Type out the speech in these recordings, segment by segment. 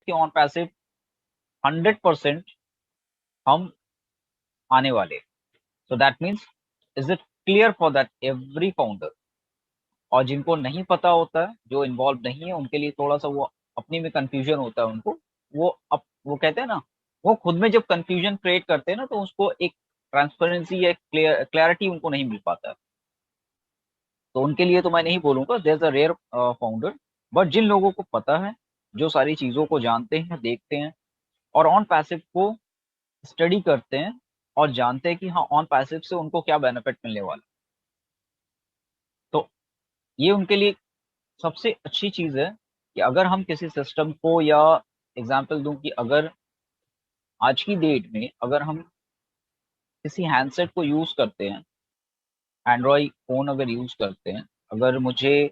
कि on passive 100% हम आने वाले। So that means is it clear for that every founder. और जिनको नहीं पता होता है, जो इन्वॉल्व नहीं है, उनके लिए थोड़ा सा वो अपने में कंफ्यूजन होता है उनको। वो कहते हैं ना, वो खुद में जब कंफ्यूजन क्रिएट करते हैं ना, तो उसको एक ट्रांसपेरेंसी या क्लैरिटी उनको नहीं मिल पाता है। तो उनके लिए तो मैं नहीं बोलूंगा there is a rare founder. But जिन लोगों को पता है, जो सारी चीजों को जानते हैं, देखते हैं, और ऑन पैसिव को स्टडी करते हैं, और जानते हैं कि हाँ ऑन पैसिव से उनको क्या बेनिफिट मिलने वाला है, तो ये उनके लिए सबसे अच्छी चीज है। कि अगर हम किसी सिस्टम को, या एग्जांपल दूं कि अगर आज की डेट में अगर हम किसी हैंडसेट को यूज करते हैं, एंड्रॉयड फोन अगर यूज करते हैं, अगर मुझे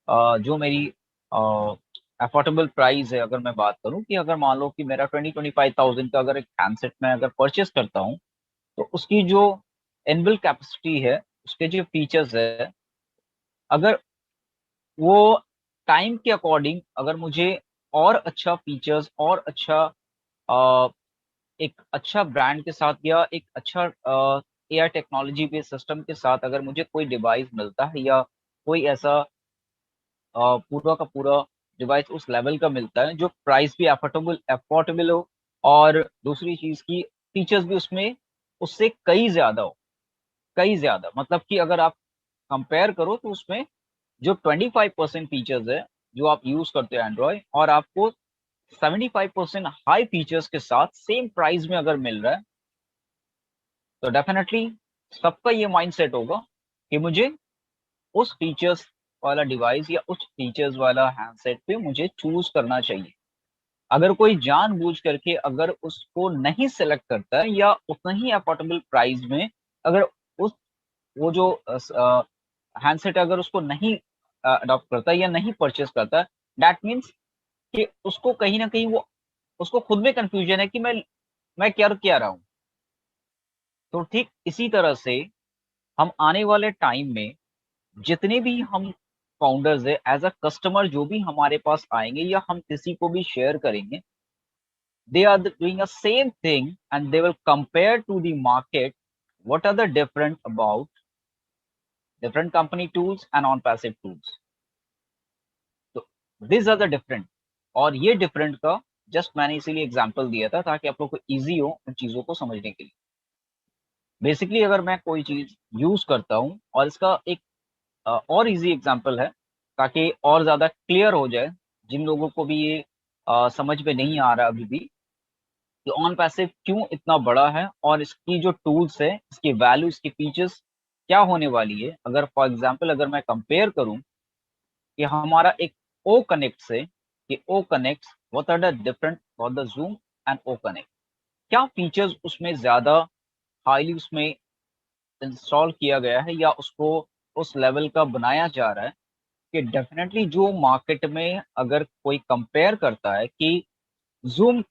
जो मेरी अफोर्डेबल प्राइस है, अगर मैं बात करूं कि अगर मान लो कि मेरा 20-25,000 का अगर एक हैंडसेट मैं अगर परचेस करता हूं, तो उसकी जो इनबिल्ट कैपेसिटी है, उसके जो फीचर्स है, अगर वो टाइम के अकॉर्डिंग अगर मुझे और अच्छा फीचर्स और अच्छा अ, एक अच्छा ब्रांड के साथ, या एक अच्छा एआई टेक्नोलॉजी बेस्ड सिस्टम के साथ अगर मुझे कोई डिवाइस मिलता है, या कोई ऐसा पूरा का पूरा डिवाइस उस लेवल का मिलता है जो प्राइस भी अफोर्डेबल अफोर्डेबल हो, और दूसरी चीज की फीचर्स भी उसमें उससे कई ज्यादा हो, कई ज्यादा, मतलब कि अगर आप कंपेयर करो तो उसमें जो 25% फीचर्स है जो आप यूज करते हो एंड्रॉयड, और आपको 75% हाई फीचर्स के साथ सेम प्राइस में अगर मिल रहा है, तो डेफिनेटली सबका ये माइंडसेट होगा कि मुझे उस फीचर्स वाला डिवाइस या उस फीचर्स वाला हैंडसेट पे मुझे चूज करना चाहिए। अगर कोई जानबूझ करके अगर उसको नहीं सेलेक्ट करता है, या उतना ही अफोर्डेबल प्राइस में अगर उस वो जो हैंडसेट अगर उसको नहीं अडॉप्ट करता है या नहीं परचेस करता है, दैट मीन्स कि उसको कहीं ना कहीं वो उसको खुद में कंफ्यूजन है कि मैं कर क्या रहा हूँ। तो ठीक इसी तरह से हम आने वाले टाइम में जितने भी हम फाउंडर्स है, एज अ कस्टमर जो भी हमारे पास आएंगे या हम किसी को भी शेयर करेंगे, they are doing the same thing, and they will compare to the market what are the different about different company tools and on passive tools. तो these are the different, और ये डिफरेंट का just मैंने इसीलिए example दिया था ताकि आप लोग को इजी हो उन चीजों को समझने के लिए। बेसिकली अगर मैं कोई चीज यूज करता हूँ, और इसका एक और इजी एग्जांपल है ताकि और ज्यादा क्लियर हो जाए जिन लोगों को भी ये समझ में नहीं आ रहा अभी भी, कि ऑन पैसिव क्यों इतना बड़ा है, और इसकी जो टूल्स है, इसकी वैल्यू, इसकी फीचर्स क्या होने वाली है। अगर फॉर एग्जांपल अगर मैं कंपेयर करूं कि हमारा एक ओ कनेक्ट से, कि O connect what are the different for the Zoom and O connect, क्या फीचर्स उसमें ज्यादा हाईली उसमें इंस्टॉल किया गया है, या उसको उस लेवल का बनाया जा रहा है, कि डेफिनेटली जो मार्केट में अगर कोई कंपेयर करता है कि जूम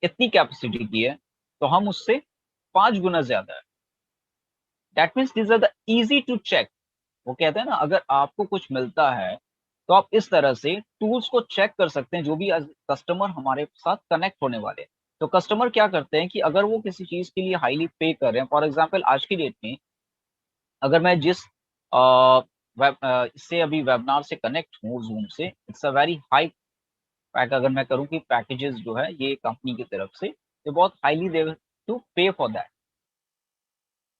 इतनी कैपेसिटी की है, तो हम उससे 5 गुना ज्यादा है। That means this are the easy to check. वो कहते हैं ना, अगर आपको कुछ मिलता है, तो आप इस तरह से टूल्स को चेक कर सकते हैं जो भी कस्टमर हमारे साथ कनेक्ट होने वाले हैं। तो कस्टमर क्या करते हैं कि अगर वो किसी चीज के लिए हाईली पे कर रहे हैं, फॉर एग्जाम्पल आज की डेट में अगर मैं जिस इससे अभी वेबिनार से कनेक्ट हूँ जूम से, it's a very high pack. अगर मैं करूँ कि पैकेजेस जो है ये कंपनी की तरफ से, ये बहुत highly they to pay for that.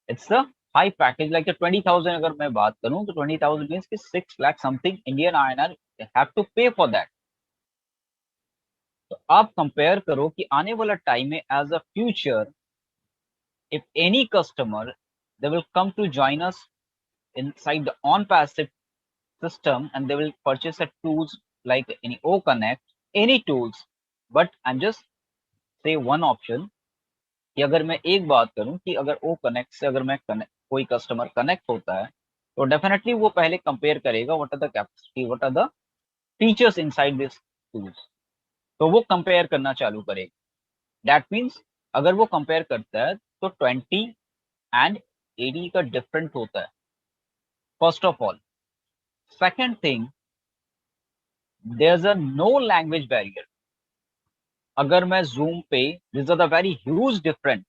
It's a high package like 20,000 अगर मैं बात करूं, तो 20,000 मीन्स कि 6 lakh something Indian INR have to pay for that. तो आप कंपेयर करो कि आने वाला टाइम में as a future, if any customer they will come to join us inside the on passive system, and they will purchase a tools like any O Connect, any tools. But I'm just say one option, कि अगर मैं एक बात करूं कि अगर ओ connect से अगर कोई कस्टमर कनेक्ट होता है, तो डेफिनेटली वो पहले कंपेयर करेगा what are the capacity, what are the features inside this tools. तो वो कंपेयर करना चालू करेगा। दैट मीन्स अगर वो कंपेयर करता है, तो 20 एंड 80 का डिफरेंट होता है, first of all. Second thing, there is a no language barrier. अगर मैं जूम पे, this are the very huge different,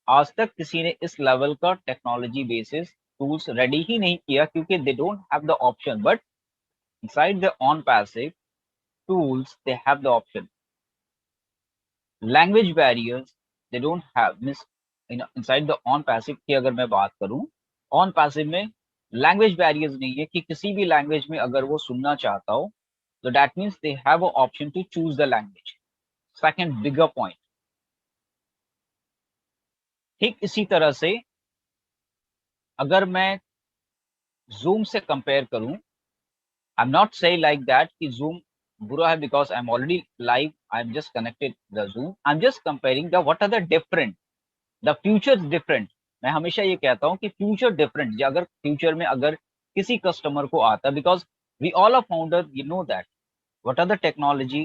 आज तक किसी ने इस लेवल का टेक्नोलॉजी बेसिस टूल्स रेडी ही नहीं किया, क्योंकि they don't have the option, but inside the on passive tools they have the option. Language barriers they don't have, means inside the on passive की अगर मैं बात करूं, ऑन पैसिव में लैंग्वेज बैरियर्स नहीं है कि किसी भी लैंग्वेज में अगर वो सुनना चाहता हो, तो that means they have a option to choose the language. Second bigger point. ठीक इसी तरह से अगर मैं जूम से कंपेयर करूं, I am not say like that कि जूम बुरा है because I am already live, I am just connected the Zoom, I am just comparing the what are the different, the future different. मैं हमेशा ये कहता हूं कि फ्यूचर डिफरेंट, अगर फ्यूचर में अगर किसी कस्टमर को आता, because we all are founder, you know that what are the technology,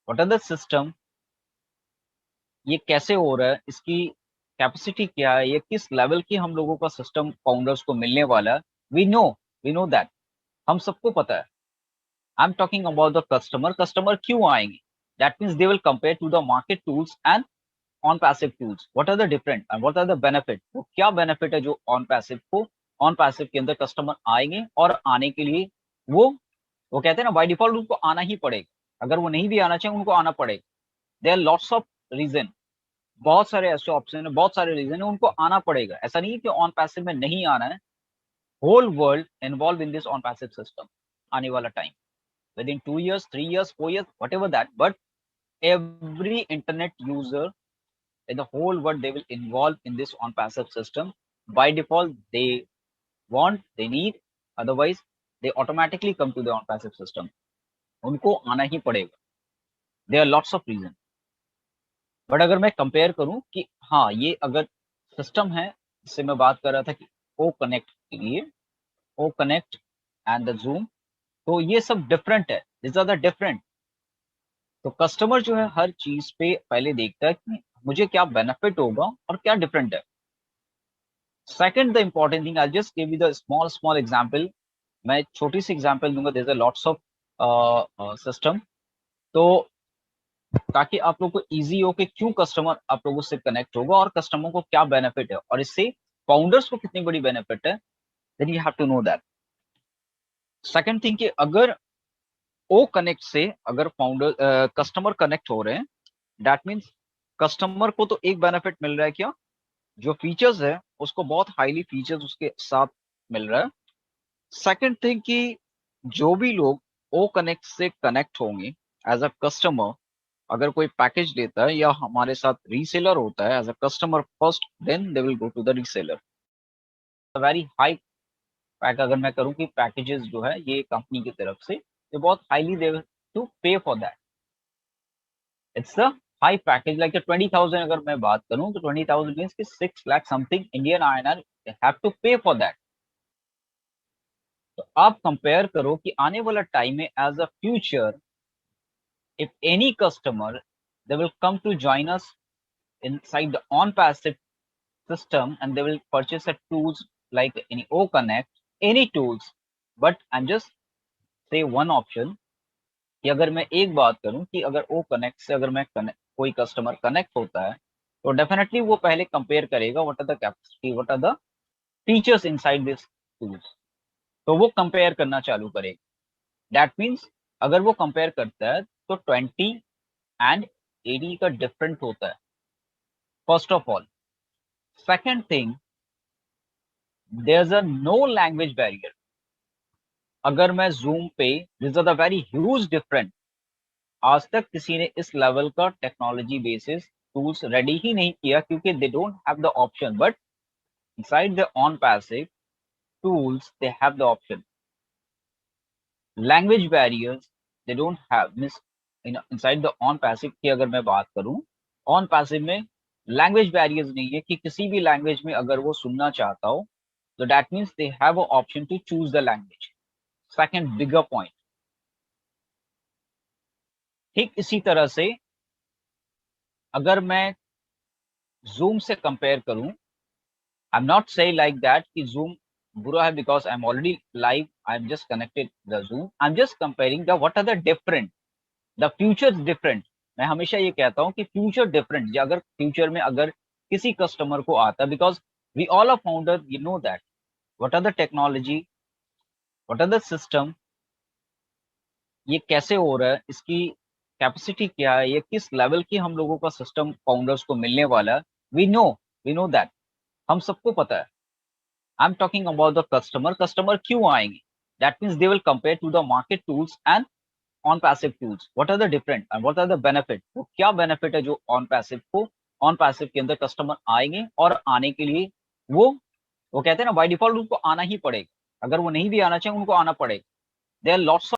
what are the system, ये कैसे हो रहा है, इसकी कैपेसिटी क्या है, ये किस लेवल की हम लोगों का सिस्टम फाउंडर्स को मिलने वाला है. वी नो दैट, हम सबको पता है. I am talking about the customer. Customer क्यों आएंगे? That means they will compare to the market tools and on passive tools. What are the different and what are the benefit? वो क्या benefit है जो ऑन पैसिव के अंदर customer आएंगे, और आने के लिए वो कहते हैं ना, बाय डिफॉल्ट उनको आना ही पड़ेगा. अगर वो नहीं भी आना चाहिए, उनको आना पड़ेगा. There are lots of reason, बहुत सारे ऐसे ऑप्शन है, बहुत सारे रीजन है, उनको आना पड़ेगा. ऐसा नहीं है कि ऑन पैसिव में नहीं आना है. Whole world involve in this on passive system. आने वाला time with in 2 years, 3 years, 4 years, whatever that, but every internet user in the whole world, they will involve in this on passive system. By default they want, they need, otherwise they automatically come to the on passive system. उनको आना ही पड़ेगा. there are lots of reasons. But अगर मैं compare करूं कि हाँ, ये अगर सिस्टम है, जिससे मैं बात कर रहा था कि ओ कनेक्ट के लिए, O connect and the Zoom, तो ये सब डिफरेंट है. This are the different. तो कस्टमर जो है हर चीज पे पहले देखता है कि मुझे क्या बेनिफिट होगा और क्या डिफरेंट है. Second the important thing, I just give you the small example. मैं छोटी सी एग्जांपल दूंगा. There are lots of system, तो ताकि आप लोग को इजी हो कि क्यों कस्टमर आप लोगों से कनेक्ट होगा और कस्टमर को क्या बेनिफिट है और इससे फाउंडर्स को कितनी बड़ी बेनिफिट है. Then you have to know that. Second thing कि अगर ओ कनेक्ट से अगर फाउंडर कस्टमर कनेक्ट हो रहे हैं, दैट मीन्स कस्टमर को तो एक बेनिफिट मिल रहा है, क्या, जो फीचर्स है उसको बहुत हाईली फीचर्स उसके साथ मिल रहा है. सेकंड थिंग कि जो भी लोग ओ कनेक्ट से कनेक्ट होंगे एज अ कस्टमर, अगर कोई पैकेज लेता है या हमारे साथ रीसेलर होता है as a customer first, then they will go to the reseller. Very high pack अगर मैं करूं कि पैकेजेस जो है ये कंपनी की तरफ से, ये बहुत highly they to pay for that. It's a high package like 20,000. अगर मैं बात करूं तो 20,000 मीन्स कि 6 lakh something Indian INR have to pay for that. तो आप कंपेयर करो कि आने वाला टाइम में as a future, if any customer, they will come to join us inside the on passive system and they will purchase a tools like any O Connect, any tools. But I'm just say one option कि अगर मैं एक बात करूं कि अगर O Connect से अगर मैं कोई कस्टमर कनेक्ट होता है, तो डेफिनेटली वो पहले कंपेयर करेगा what are the capacity, what are the features inside this tools. तो वो कंपेयर करना चालू करेगा. दैट मीन्स अगर वो कंपेयर करता है तो 20 एंड 80 का डिफरेंट होता है, first of all. Second thing, there is a no language barrier. अगर मैं जूम पे, this are the very huge different, आज तक किसी ने इस लेवल का टेक्नोलॉजी बेसिस टूल्स रेडी ही नहीं किया, क्योंकि they don't have the option, but inside the on passive tools they have the option. Language barriers they don't have, means inside the on passive की अगर मैं बात करूं, ऑन पैसिव में लैंग्वेज बैरियर्स नहीं है कि किसी भी लैंग्वेज में अगर वो सुनना चाहता हो, तो that means they have a option to choose the language. Second bigger point. ठीक इसी तरह से अगर मैं जूम से कंपेयर करूं, I am not say like that कि जूम बुरा है because I am already live, I am just connected the Zoom, I am just comparing the what are the different, the futures different. मैं हमेशा ये कहता हूँ कि फ्यूचर डिफरेंट, अगर फ्यूचर में अगर किसी कस्टमर को आता, because we all are founder, you know that what are the technology, what are the system, ये कैसे हो रहा है, इसकी कैपेसिटी क्या है, ये किस लेवल की हम लोगों का सिस्टम फाउंडर्स को मिलने वाला है। वी नो दैट, हम सबको पता है। I am talking about the customer, customer क्यों आएंगे, that means they will compare to the market tools and on passive tools, what are the different and what are the benefit, वो क्या benefit है जो ऑन पैसिव के अंदर customer आएंगे, और आने के लिए वो कहते हैं ना बाय डिफॉल्ट उनको आना ही पड़ेगा, अगर वो नहीं भी आना चाहे उनको आना पड़ेगा। There are lots